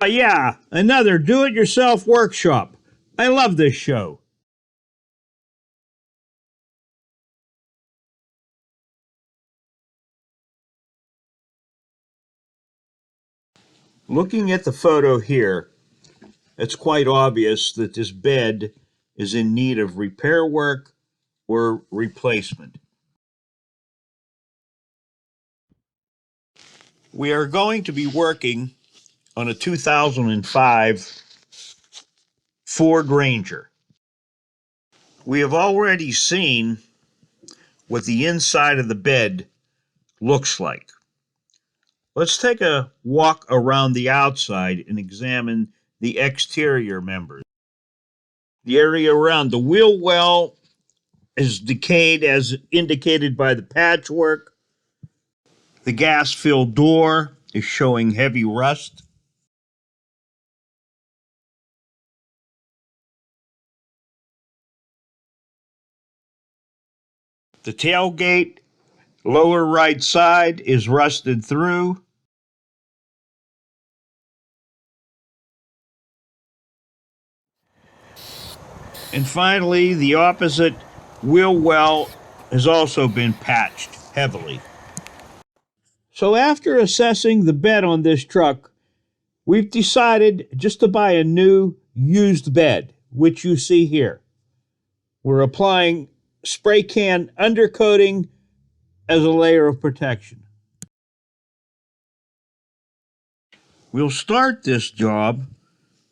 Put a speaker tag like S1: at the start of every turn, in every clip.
S1: Yeah, another do-it-yourself workshop. I love this show. Looking at the photo here, it's quite obvious that this bed is in need of repair work or replacement. We are going to be working on a 2005 Ford Ranger. We have already seen what the inside of the bed looks like. Let's take a walk around the outside and examine the exterior members. The area around the wheel well is decayed as indicated by the patchwork. The gas-filled door is showing heavy rust. The tailgate, lower right side, is rusted through. And finally, the opposite wheel well has also been patched heavily. So after assessing the bed on this truck, we've decided just to buy a new used bed, which you see here. We're applying spray can undercoating as a layer of protection. We'll start this job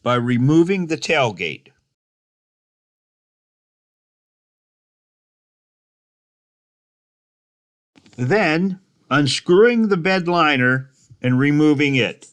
S1: by removing the tailgate. Then unscrewing the bed liner and removing it.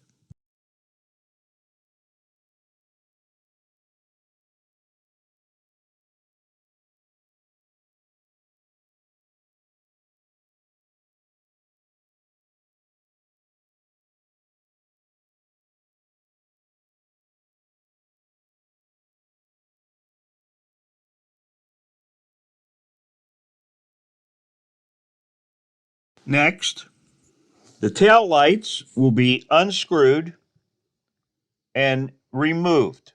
S1: Next, the tail lights will be unscrewed and removed.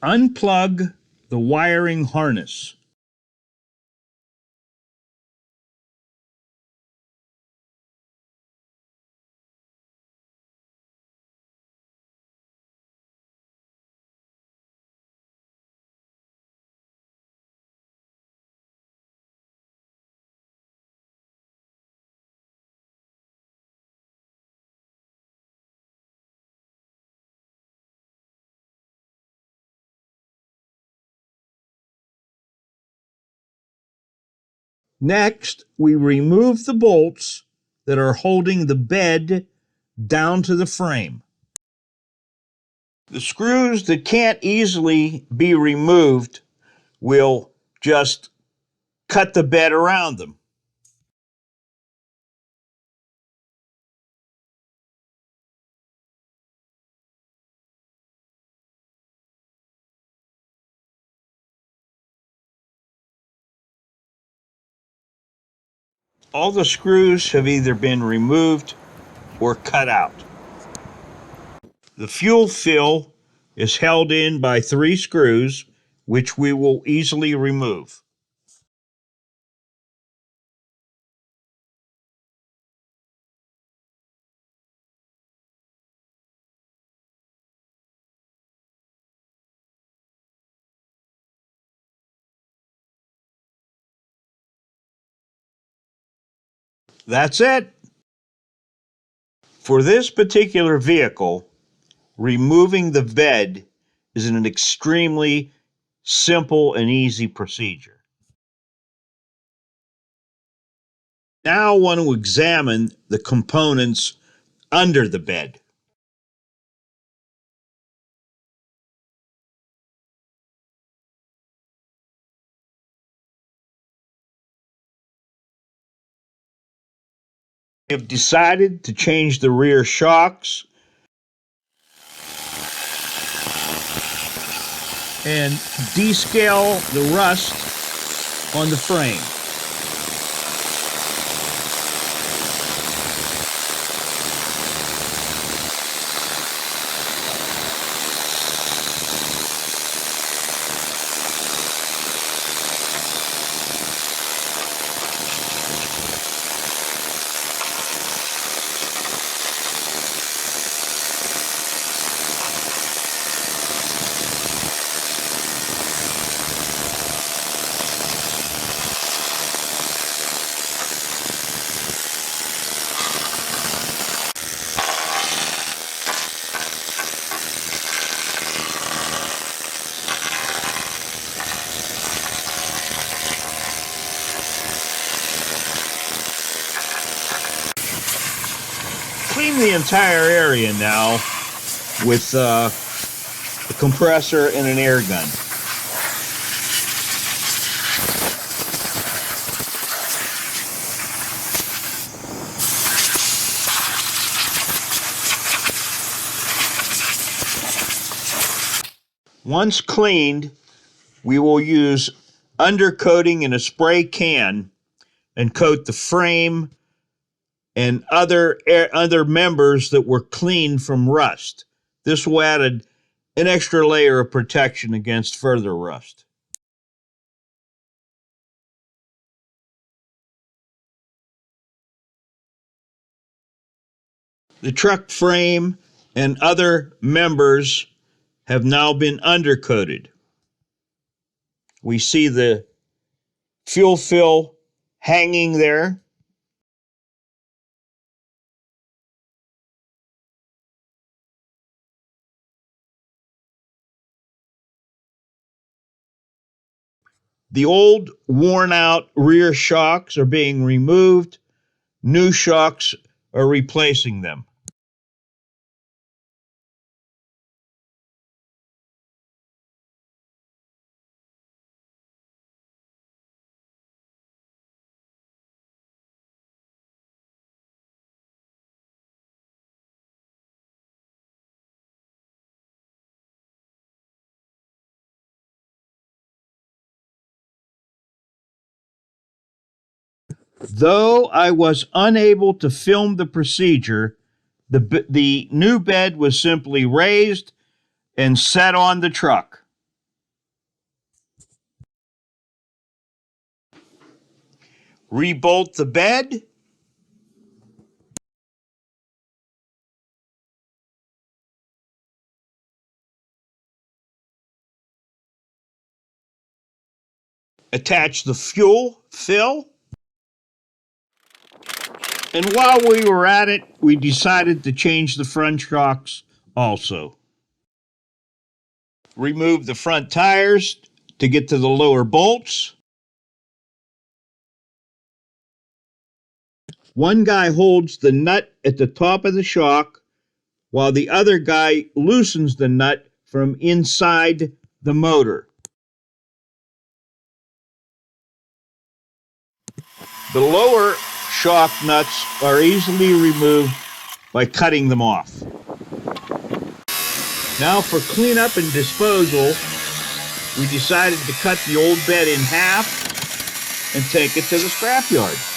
S1: Unplug the wiring harness. Next, we remove the bolts that are holding the bed down to the frame. The screws that can't easily be removed will just cut the bed around them. All the screws have either been removed or cut out. The fuel fill is held in by 3 screws, which we will easily remove. That's it. For this particular vehicle, removing the bed is an extremely simple and easy procedure. Now I want to examine the components under the bed. We have decided to change the rear shocks and descale the rust on the frame. clean the entire area now with a compressor and an air gun. Once cleaned, we will use undercoating in a spray can and coat the frame and other members that were cleaned from rust. This will add an extra layer of protection against further rust. The truck frame and other members have now been undercoated. We see the fuel fill hanging there. The old worn out rear shocks are being removed. New shocks are replacing them. Though I was unable to film the procedure, the new bed was simply raised and set on the truck. Rebolt the bed. Attach the fuel fill. And while we were at it, we decided to change the front shocks also. Remove the front tires to get to the lower bolts. One guy holds the nut at the top of the shock, while the other guy loosens the nut from inside the motor. The lower shock nuts are easily removed by cutting them off. Now for cleanup and disposal, we decided to cut the old bed in half and take it to the scrapyard.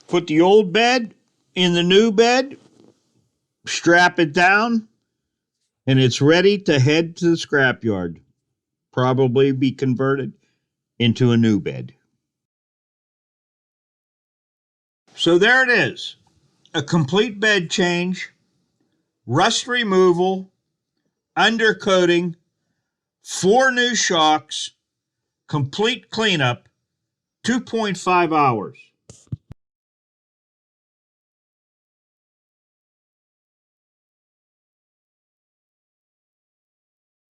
S1: Put the old bed in the new bed, strap it down, and it's ready to head to the scrapyard. Probably be converted into a new bed. So there it is. A complete bed change, rust removal, undercoating, 4 new shocks, complete cleanup, 2.5 hours.